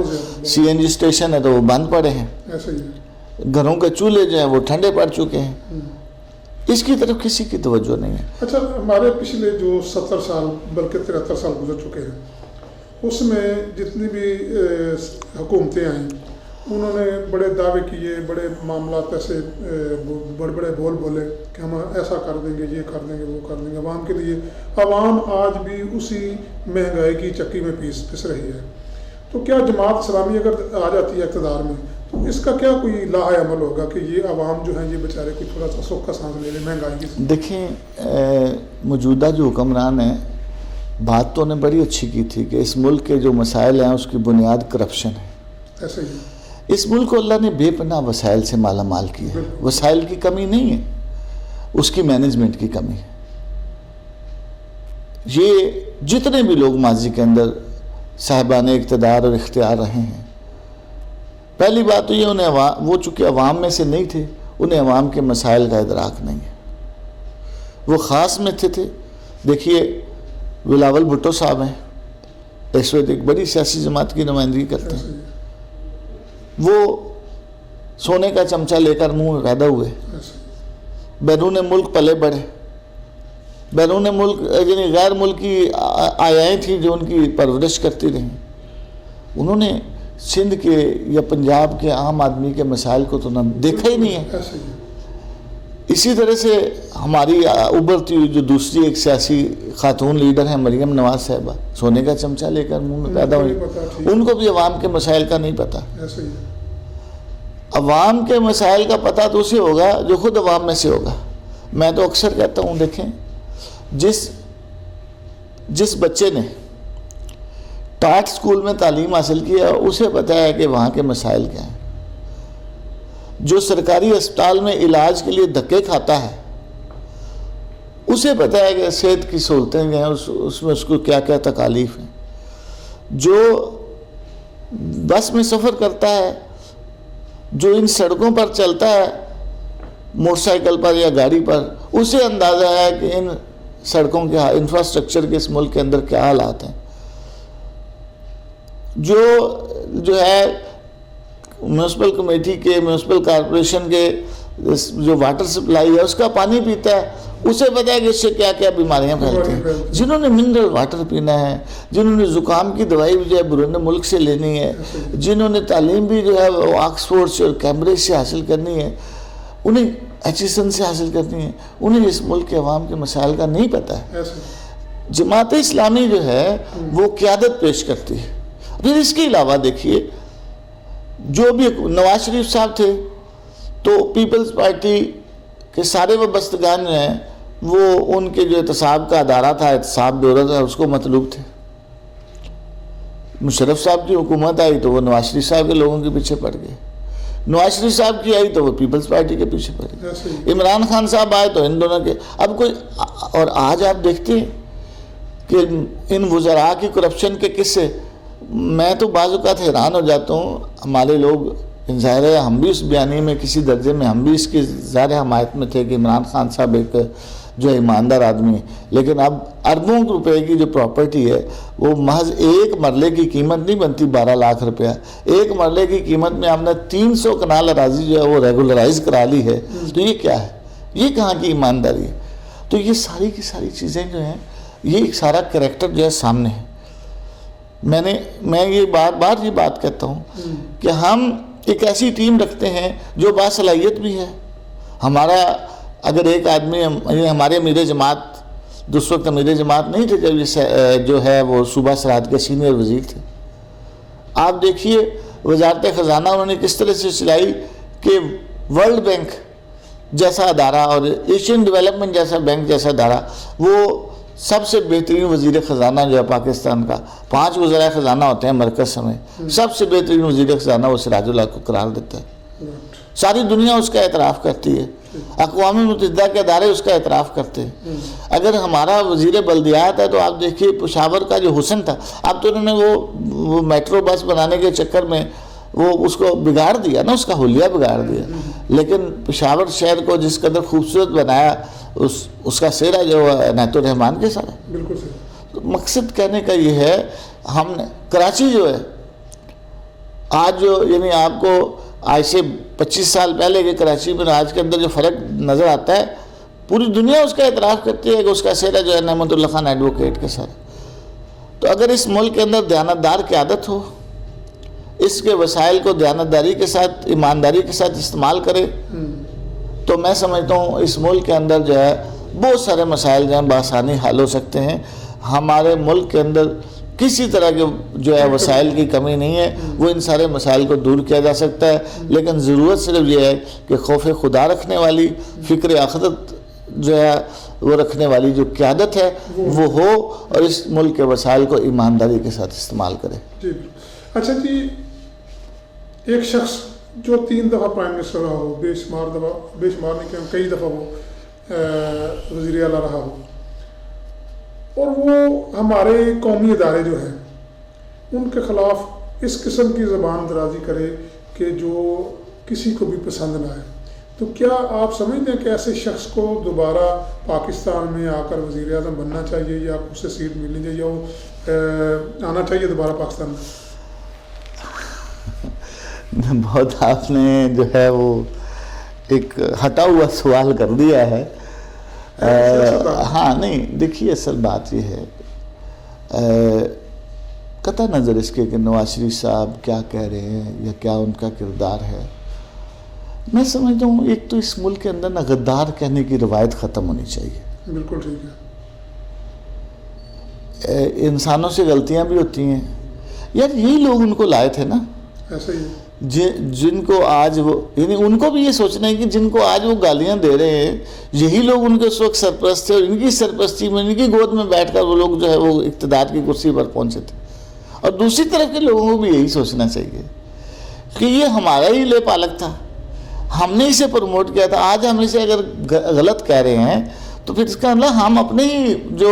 CNG اسٹیشن ہے تو وہ بند پڑے ہیں, گھروں کے چولہے جو ہیں وہ ٹھنڈے پڑ چکے ہیں. اس کی طرف کسی کی توجہ نہیں ہے. اچھا, ہمارے پچھلے جو 70 سال بلکہ 73 سال گزر چکے ہیں, اس میں جتنی بھی حکومتیں آئیں انہوں نے بڑے دعوے کیے, بڑے معاملات ایسے بڑے بڑے بول بولے کہ ہم ایسا کر دیں گے, یہ کر دیں گے, وہ کر دیں گے عوام کے لیے. عوام آج بھی اسی مہنگائی کی چکی میں پس رہی ہے. تو کیا جماعت اسلامی اگر آ جاتی ہے اقتدار میں تو اس کا کیا کوئی لاہ عمل ہوگا کہ یہ عوام جو ہیں یہ بیچارے کوئی تھوڑا سا سوکھ کا سانس لے لیں مہنگائی کی؟ دیکھیں موجودہ جو حکمران ہیں بات تو انہیں بڑی اچھی کی تھی کہ اس ملک کے جو مسائل ہیں اس کی بنیاد کرپشن ہے. ایسے ہی اس ملک کو اللہ نے بے پناہ وسائل سے مالا مال کیا ہے. وسائل کی کمی نہیں ہے, اس کی مینجمنٹ کی کمی ہے. یہ جتنے بھی لوگ ماضی کے اندر صاحبان اقتدار اور اختیار رہے ہیں, پہلی بات تو یہ انہیں وہ چونکہ عوام میں سے نہیں تھے, انہیں عوام کے مسائل کا ادراک نہیں ہے. وہ خاص میں تھے. دیکھیے بلاول بھٹو صاحب ہیں, اس وقت ایک بڑی سیاسی جماعت کی نمائندگی کرتے ہیں. وہ سونے کا چمچہ لے کر منہ میں پیدا ہوئے, بیرون ملک پلے بڑھے. بیرون ملک یعنی غیر ملکی آیائیں تھیں جو ان کی پرورش کرتی رہیں. انہوں نے سندھ کے یا پنجاب کے عام آدمی کے مسائل کو تو نہ دیکھا ہی نہیں ہے. اسی طرح سے ہماری ابھرتی ہوئی جو دوسری ایک سیاسی خاتون لیڈر ہیں مریم نواز صاحبہ, سونے کا چمچہ لے کر منہ میں پیدا ہوئی. ان کو بھی عوام کے مسائل کا نہیں پتہ. عوام کے مسائل کا پتہ تو اسے ہوگا جو خود عوام میں سے ہوگا. میں تو اکثر کہتا ہوں, دیکھیں جس بچے نے ٹاٹ سکول میں تعلیم حاصل کیا اسے پتہ ہے کہ وہاں کے مسائل کیا ہیں. جو سرکاری اسپتال میں علاج کے لیے دھکے کھاتا ہے اسے پتہ ہے کہ صحت کی سہولتیں جو ہیں اس میں اس کو کیا کیا تکالیف ہیں. جو بس میں سفر کرتا ہے, جو ان سڑکوں پر چلتا ہے موٹر سائیکل پر یا گاڑی پر, اسے اندازہ ہے کہ ان سڑکوں کے انفراسٹرکچر کے اس ملک کے اندر کیا حالات ہیں. جو ہے میونسپل کمیٹی کے میونسپل کارپوریشن کے جو واٹر سپلائی ہے اس کا پانی پیتا ہے, اسے پتہ ہے کہ اس سے کیا کیا بیماریاں پھیلتی ہیں. جنہوں نے منرل واٹر پینا ہے, جنہوں نے زکام کی دوائی بھی جو ہے بیرون ملک سے لینی ہے, جنہوں نے تعلیم بھی جو ہے وہ آکسفورڈ سے اور کیمبرج سے حاصل کرنی ہے, انہیں ایچیسن سے حاصل کرنی ہے, انہیں اس ملک کے عوام کے مسائل کا نہیں پتہ ہے. جماعت اسلامی جو ہے وہ قیادت پیش کرتی ہے. پھر اس کے علاوہ دیکھیے جو بھی نواز شریف صاحب تھے تو پیپلز پارٹی کے سارے وابستگان جو ہیں وہ ان کے جو احتساب کا ادارہ تھا, احتساب بیورو تھا, اس کو مطلوب تھے. مشرف صاحب کی حکومت آئی تو وہ نواز شریف صاحب کے لوگوں کے پیچھے پڑ گئے. نواز شریف صاحب کی آئی تو وہ پیپلز پارٹی کے پیچھے پڑ گئے. عمران خان صاحب آئے تو ان دونوں کے. اب کوئی اور آج آپ دیکھتے ہیں کہ ان وزراء کی کرپشن کے قصے, میں تو بعض اوقات حیران ہو جاتا ہوں. ہمارے لوگ ظاہر ہے ہم بھی اس بیانیے میں کسی درجے میں ہم بھی اس کی ظاہر حمایت میں تھے کہ عمران خان صاحب ایک جو ایماندار آدمی ہے, لیکن اب اربوں روپے کی جو پراپرٹی ہے وہ محض ایک مرلے کی قیمت نہیں بنتی 12 لاکھ روپیہ. ایک مرلے کی قیمت میں ہم نے 300 کنال اراضی جو ہے وہ ریگولرائز کرا لی ہے. تو یہ کیا ہے, یہ کہاں کی ایمانداری ہے؟ تو یہ ساری کی ساری چیزیں جو ہیں, یہ سارا کریکٹر جو ہے سامنے ہے. میں یہ بات کہتا ہوں کہ ہم ایک ایسی ٹیم رکھتے ہیں جو باصلاحیت بھی ہے. ہمارا اگر ایک آدمی, ہمارے امیر جماعت اس وقت امیر جماعت نہیں تھے جب یہ جو ہے وہ صوبہ سرحد کے سینئر وزیر تھے. آپ دیکھیے وزارت خزانہ انہوں نے کس طرح سے چلائی کہ ورلڈ بینک جیسا ادارہ اور ایشین ڈیولپمنٹ جیسا بینک جیسا ادارہ, وہ سب سے بہترین وزیر خزانہ جو ہے پاکستان کا, 5 وزراء خزانہ ہوتے ہیں مرکز سمیت, سب سے بہترین وزیر خزانہ وہ سراج اللہ کو قرار دیتا ہے. ساری دنیا اس کا اعتراف کرتی ہے, اقوام متحدہ کے ادارے اس کا اعتراف کرتے ہیں. اگر ہمارا وزیر بلدیات ہے تو آپ دیکھیے پشاور کا جو حسن تھا, اب تو انہوں نے وہ میٹرو بس بنانے کے چکر میں وہ اس کو بگاڑ دیا نا, اس کا حلیہ بگاڑ دیا. لیکن پشاور شہر کو جس قدر خوبصورت بنایا اس کا سہرا جو عنایت الرحمان کے ساتھ ہے. بالکل صحیح. تو مقصد کہنے کا یہ ہے, ہم نے کراچی جو ہے آج جو یعنی آپ کو آج سے 25 سال پہلے کے کراچی میں آج کے اندر جو فرق نظر آتا ہے, پوری دنیا اس کا اعتراف کرتی ہے کہ اس کا سہرا جو ہے نعمت اللہ خان ایڈوکیٹ کے ساتھ. تو اگر اس ملک کے اندر دیانتدار قیادت ہو, اس کے وسائل کو دیانتداری کے ساتھ, ایمانداری کے ساتھ استعمال کرے, تو میں سمجھتا ہوں اس ملک کے اندر جو ہے بہت سارے مسائل جو ہیں بآسانی حل ہو سکتے ہیں. ہمارے ملک کے اندر کسی طرح کے جو ہے وسائل کی کمی نہیں ہے، وہ ان سارے مسائل کو دور کیا جا سکتا ہے، لیکن ضرورت صرف یہ ہے کہ خوف خدا رکھنے والی، فکر آخرت جو ہے وہ رکھنے والی جو قیادت ہے وہ ہو، اور اس ملک کے وسائل کو ایمانداری کے ساتھ استعمال کرے۔ جی اچھا جی، ایک شخص جو 3 دفعہ پرائم منسٹر رہا ہو، بے شمار نہیں کہ کئی دفعہ وہ وزیر اعلیٰ رہا ہو، اور وہ ہمارے قومی ادارے جو ہیں ان کے خلاف اس قسم کی زبان درازی کرے کہ جو کسی کو بھی پسند نہ آئے، تو کیا آپ سمجھتے ہیں کہ ایسے شخص کو دوبارہ پاکستان میں آ کر وزیر اعظم بننا چاہیے، یا اسے سیٹ ملنی چاہیے، یا وہ آنا چاہیے دوبارہ پاکستان میں؟ بہت آپ نے جو ہے وہ ایک ہٹا ہوا سوال کر دیا ہے۔ ہاں نہیں، دیکھیے اصل بات یہ ہے، قطع نظر اس کے کہ نواز شریف صاحب کیا کہہ رہے ہیں یا کیا ان کا کردار ہے، میں سمجھتا ہوں ایک تو اس ملک کے اندر نہ غدار کہنے کی روایت ختم ہونی چاہیے۔ بالکل ٹھیک ہے۔ انسانوں سے غلطیاں بھی ہوتی ہیں یار، یہی لوگ ان کو لائے تھے نا، ایسا ہی ہے۔ جن کو آج وہ، یعنی ان کو بھی یہ سوچنا ہے کہ جن کو آج وہ گالیاں دے رہے ہیں یہی لوگ ان کے اس وقت سرپرست تھے، اور ان کی سرپرستی میں ان کی گود میں بیٹھ کر وہ لوگ جو ہے وہ اقتدار کی کرسی پر پہنچے تھے۔ اور دوسری طرف کے لوگوں کو بھی یہی سوچنا چاہیے کہ یہ ہمارا ہی لے پالک تھا، ہم نے اسے پروموٹ کیا تھا، آج ہم اسے اگر غلط کہہ رہے ہیں تو پھر اس کا مطلب ہم اپنے ہی جو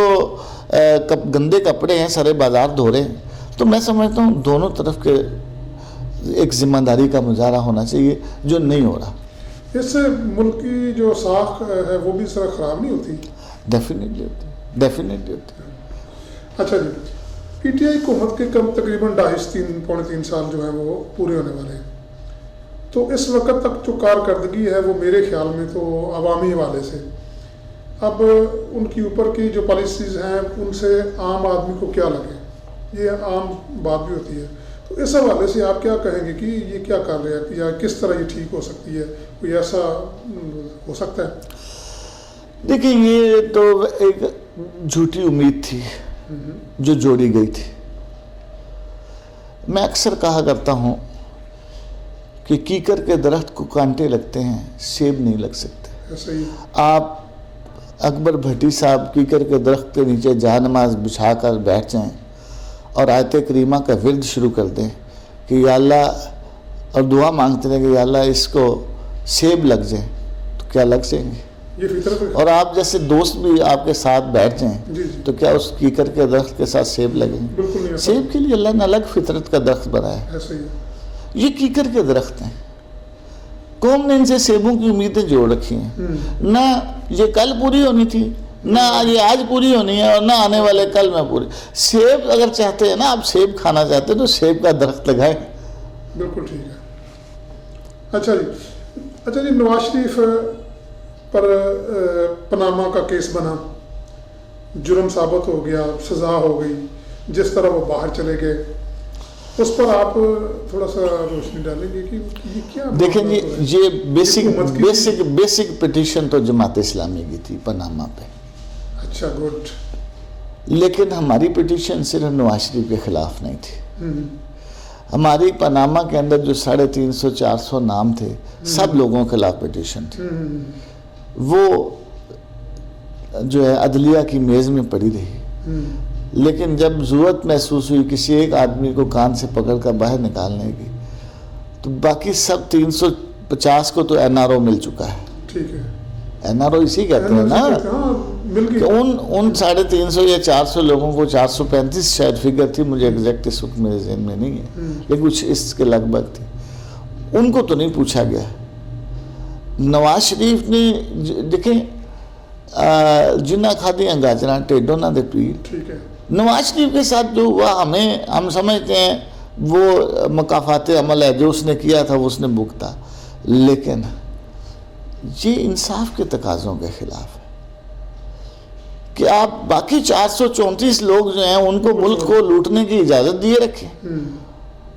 گندے کپڑے ہیں سارے بازار دھو رہے ہیں۔ تو میں سمجھتا ہوں دونوں طرف کے ایک ذمہ داری کا مظاہرہ ہونا چاہیے، جو نہیں ہو رہا۔ اس سے ملک کی جو ساکھ ہے وہ بھی سر خراب نہیں ہوتی؟ ڈیفینیٹلی ہوتی ہے۔ اچھا جی، پی ٹی آئی حکومت کے تقریباً 2.5-3 سال جو ہیں وہ پورے ہونے والے ہیں، تو اس وقت تک جو کارکردگی ہے وہ میرے خیال میں تو عوامی حوالے سے، اب ان کی اوپر کی جو پالیسیز ہیں ان سے عام آدمی کو کیا لگے، یہ عام بات بھی ہوتی ہے، تو اس حوالے سے آپ کیا کہیں گے کہ یہ کیا کر رہے ہیں یا کس طرح یہ ٹھیک ہو سکتی ہے، کوئی ایسا ہو سکتا ہے؟ دیکھیں یہ تو ایک جھوٹی امید تھی جو جوڑی گئی تھی۔ میں اکثر کہا کرتا ہوں کہ کیکر کے درخت کو کانٹے لگتے ہیں، سیب نہیں لگ سکتے۔ ایسا ہی آپ اکبر بھٹی صاحب کیکر کے درخت کے نیچے جا نماز بچھا کر بیٹھ جائیں اور آیت کریمہ کا ورد شروع کر دیں کہ یا اللہ، اور دعا مانگتے رہیں کہ یا اللہ اس کو سیب لگ جائیں، تو کیا لگ جائیں گے؟ یہ فطرت ہے۔ اور آپ جیسے دوست بھی آپ کے ساتھ بیٹھ جائیں جی جی، تو کیا اس کیکر کے درخت کے ساتھ سیب لگیں گے؟ بالکل نہیں، سیب کے لیے اللہ نے الگ فطرت کا درخت بنایا ہے، ایسا ہی ہے۔ یہ کیکر کے درخت ہیں۔ قوم نے ان سے سیبوں کی امیدیں جوڑ رکھی ہیں، نہ یہ کل پوری ہونی تھی، نہ یہ آج پوری ہونی ہے، اور نہ آنے والے کل میں پوری۔ سیب اگر چاہتے ہیں نا، آپ سیب کھانا چاہتے ہیں تو سیب کا درخت لگائیں۔ بالکل ٹھیک ہے۔ اچھا جی، نواز شریف پر پاناما کا کیس بنا، جرم ثابت ہو گیا، سزا ہو گئی، جس طرح وہ باہر چلے گئے، اس پر آپ تھوڑا سا روشنی ڈالیں گے کہ یہ کیا؟ دیکھیں جی، یہ بیسک پٹیشن تو جماعت اسلامی کی تھی پاناما پہ۔ اچھا، گڈ۔ لیکن ہماری پٹیشن صرف نواز شریف کے خلاف نہیں تھی، ہماری پاناما کے اندر جو 350-400 نام تھے سب لوگوں کے خلاف پٹیشن تھی، وہ جو ہے عدلیہ کی میز میں پڑی رہی، لیکن جب ضرورت محسوس ہوئی کسی ایک آدمی کو کان سے پکڑ کر باہر نکالنے کی، تو باقی سب 350 کو تو این آر او مل چکا ہے۔ ٹھیک ہے، این آر او اسی کہتے ہیں نا کہ ان 350 یا 400 لوگوں کو 435 شاید فگر تھی، مجھے ایگزیکٹ اس وقت میرے ذہن میں نہیں ہے، لیکن کچھ اس کے لگ بھگ تھی، ان کو تو نہیں پوچھا گیا۔ نواز شریف نے دیکھیں جنہ کھادیاں گاجراں ٹیڈوں نہ دے پیر، ٹھیک ہے، نواز شریف کے ساتھ جو ہوا ہم سمجھتے ہیں وہ مکافات عمل ہے، جو اس نے کیا تھا وہ اس نے بھگتا، لیکن یہ انصاف کے تقاضوں کے خلاف ہے کہ آپ باقی 434 لوگ جو ہیں ان کو ملک کو لوٹنے کی اجازت دیے رکھیں،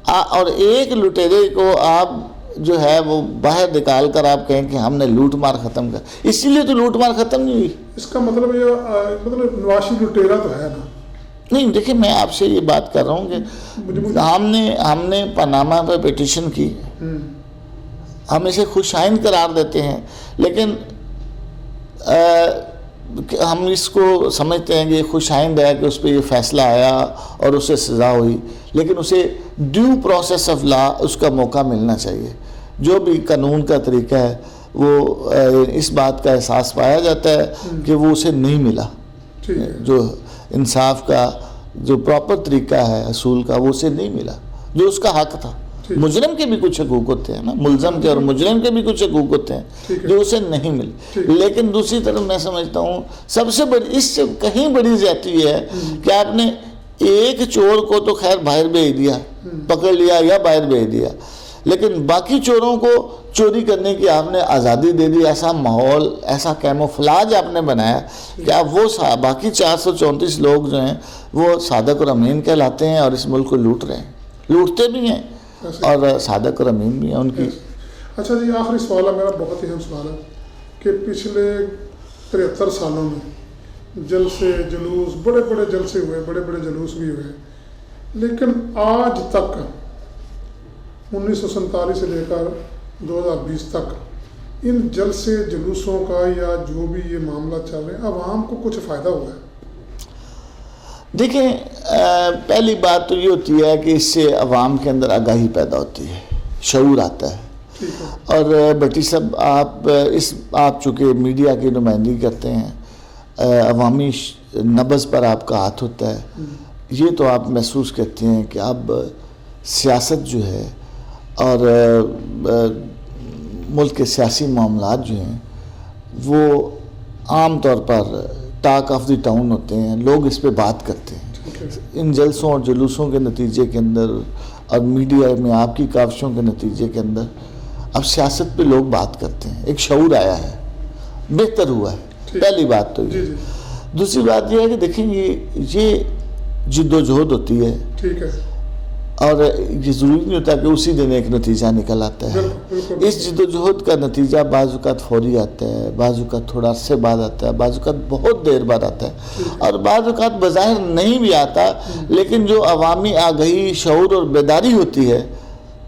اور ایک لٹیرے کو آپ جو ہے وہ باہر نکال کر آپ کہیں کہ ہم نے لوٹ مار ختم کر، اسی لیے تو لوٹ مار ختم نہیں ہوئی۔ اس کا مطلب یہ نواز شریف لٹیرا تو ہے نا، نہیں دیکھیں میں آپ سے یہ بات کر رہا ہوں کہ ہم نے پاناما پہ پیٹیشن کی، ہم اسے خوش آئند قرار دیتے ہیں، لیکن ہم اس کو سمجھتے ہیں کہ یہ خوش آئند ہے کہ اس پہ یہ فیصلہ آیا اور اسے سزا ہوئی، لیکن اسے ڈیو پروسیس آف لا اس کا موقع ملنا چاہیے. جو بھی قانون کا طریقہ ہے وہ اس بات کا احساس پایا جاتا ہے کہ وہ اسے نہیں ملا، جو انصاف کا جو پراپر طریقہ ہے اصول کا وہ اسے نہیں ملا جو اس کا حق تھا. مجرم کے بھی کچھ حقوق ہوتے ہیں نا، ملزم کے اور مجرم کے بھی کچھ حقوق ہوتے ہیں جو اسے نہیں ملے. لیکن دوسری طرف میں سمجھتا ہوں سب سے بڑی اس سے کہیں بڑی زیادتی ہے کہ آپ نے ایک چور کو تو خیر باہر بھیج دیا، پکڑ لیا یا باہر بھیج دیا، لیکن باقی چوروں کو چوری کرنے کی آپ نے آزادی دے دی. ایسا ماحول، ایسا کیموفلاج آپ نے بنایا کہ اب وہ باقی 434 لوگ جو ہیں وہ صادق اور امین کہلاتے ہیں اور اس ملک کو لوٹ رہے ہیں، لوٹتے بھی ہیں اور صادق اور امین بھی ہیں ان کی. اچھا جی، آخری سوال ہے میرا، بہت ہی اہم سوال ہے کہ پچھلے 73 سالوں میں جلسے جلوس، بڑے بڑے جلسے ہوئے، بڑے بڑے جلوس بھی ہوئے، لیکن آج تک 1947 سے لے کر 2020 تک ان جلسے جلوسوں کا یا جو بھی یہ معاملہ چل رہے ہیں عوام کو کچھ فائدہ ہوا ہے؟ دیکھیں پہلی بات تو یہ ہوتی ہے کہ اس سے عوام کے اندر آگاہی پیدا ہوتی ہے، شعور آتا ہے. اور بٹی صاحب آپ چونکہ میڈیا کی نمائندگی کرتے ہیں، عوامی نبض پر آپ کا ہاتھ ہوتا ہے، یہ تو آپ محسوس کرتے ہیں کہ اب سیاست جو ہے اور ملک کے سیاسی معاملات جو ہیں وہ عام طور پر ٹاک آف دی ٹاؤن ہوتے ہیں، لوگ اس پہ بات کرتے ہیں. ان جلسوں اور جلوسوں کے نتیجے کے اندر اور میڈیا میں آپ کی کاوشوں کے نتیجے کے اندر اب سیاست پہ لوگ بات کرتے ہیں، ایک شعور آیا ہے، بہتر ہوا ہے. پہلی بات تو یہ. دوسری بات یہ ہے کہ دیکھیں یہ جد و جہد ہوتی ہے، اور یہ ضروری نہیں ہوتا کہ اسی دن ایک نتیجہ نکل آتا ہے. اس جد و جہد کا نتیجہ بعض اوقات فوری آتا ہے، بعض اوقات تھوڑا عرصے بعد آتا ہے، بعض اوقات بہت دیر بعد آتا ہے، اور بعض اوقات بظاہر نہیں بھی آتا، لیکن جو عوامی آگہی، شعور اور بیداری ہوتی ہے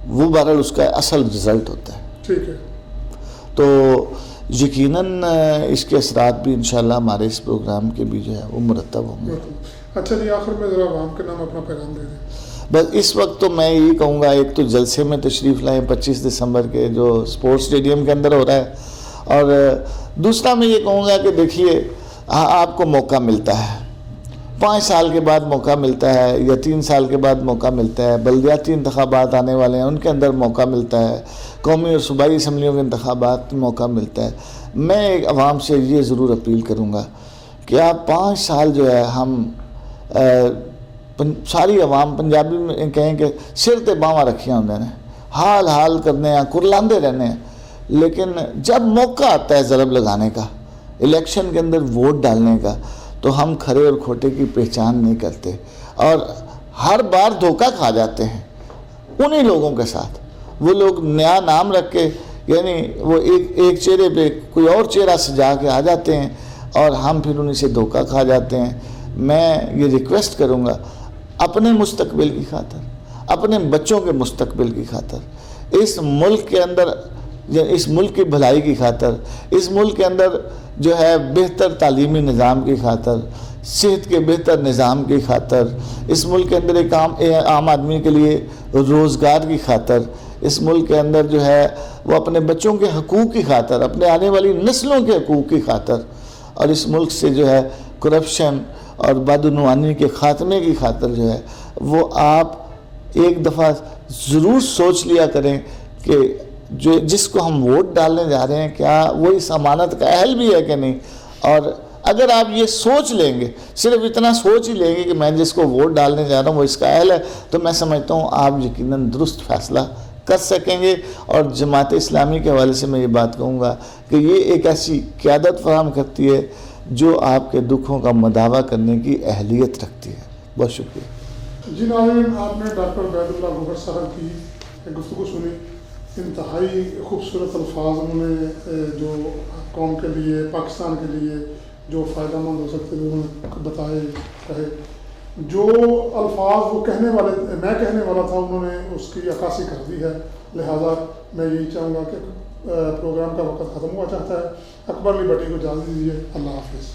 وہ بہرحال اس کا اصل رزلٹ ہوتا ہے. تو یقیناً اس کے اثرات بھی انشاءاللہ ہمارے اس پروگرام کے بھی جو ہے وہ مرتب ہوں گے. اچھا جی، آخر میں ذرا عوام کے نام اپنا پیغام دے دیں. بس اس وقت تو میں یہی کہوں گا، ایک تو جلسے میں تشریف لائیں 25 دسمبر کے جو سپورٹس اسٹیڈیم کے اندر ہو رہا ہے، اور دوسرا میں یہ کہوں گا کہ دیکھیے آپ کو موقع ملتا ہے، 5 سال کے بعد موقع ملتا ہے یا 3 سال کے بعد موقع ملتا ہے، بلدیاتی انتخابات آنے والے ہیں ان کے اندر موقع ملتا ہے، قومی اور صوبائی اسمبلیوں کے انتخابات میں موقع ملتا ہے. میں ایک عوام سے یہ ضرور اپیل کروں گا کہ آپ 5 سال جو ہے ہم ساری عوام پنجابی میں کہیں کہ سر تے باواں رکھیاں ہوندے نے، حال کرنے ہیں، کرلاندے رہنے ہیں، لیکن جب موقع آتا ہے ضرب لگانے کا، الیکشن کے اندر ووٹ ڈالنے کا، تو ہم کھرے اور کھوٹے کی پہچان نہیں کرتے اور ہر بار دھوکہ کھا جاتے ہیں انہی لوگوں کے ساتھ. وہ لوگ نیا نام رکھ کے، یعنی وہ ایک چہرے پہ کوئی اور چہرہ سجا کے آ جاتے ہیں اور ہم پھر انہیں سے دھوکہ کھا جاتے ہیں. میں یہ ریکویسٹ کروں گا اپنے مستقبل کی خاطر، اپنے بچوں کے مستقبل کی خاطر، اس ملک کے اندر، اس ملک کی بھلائی کی خاطر، اس ملک کے اندر جو ہے بہتر تعلیمی نظام کی خاطر، صحت کے بہتر نظام کی خاطر، اس ملک کے اندر ایک عام آدمی کے لیے روزگار کی خاطر، اس ملک کے اندر جو ہے وہ اپنے بچوں کے حقوق کی خاطر، اپنے آنے والی نسلوں کے حقوق کی خاطر، اور اس ملک سے جو ہے کرپشن اور بدعنوانی کے خاتمے کی خاطر جو ہے وہ آپ ایک دفعہ ضرور سوچ لیا کریں کہ جس کو ہم ووٹ ڈالنے جا رہے ہیں کیا وہ اس امانت کا اہل بھی ہے کہ نہیں. اور اگر آپ یہ سوچ لیں گے، صرف اتنا سوچ ہی لیں گے کہ میں جس کو ووٹ ڈالنے جا رہا ہوں وہ اس کا اہل ہے، تو میں سمجھتا ہوں آپ یقیناً درست فیصلہ کر سکیں گے. اور جماعت اسلامی کے حوالے سے میں یہ بات کہوں گا کہ یہ ایک ایسی قیادت فراہم کرتی ہے جو آپ کے دکھوں کا مداوع کرنے کی اہلیت رکھتی ہے. بہت شکریہ. جی ناظرین، آپ نے ڈاکٹر عبید اللہ گوہر صاحب کی گفتگو سنی. انتہائی خوبصورت الفاظ انہوں نے جو قوم کے لیے، پاکستان کے لیے جو فائدہ مند ہو سکتے ہیں انہوں نے بتائے، کہے. جو الفاظ وہ کہنے والے میں کہنے والا تھا انہوں نے اس کی عکاسی کر دی ہے، لہٰذا میں یہی چاہوں گا کہ پروگرام کا وقت ختم ہوا چاہتا ہے. اکبر علی بٹی کو اجازت دیجیے. اللہ حافظ.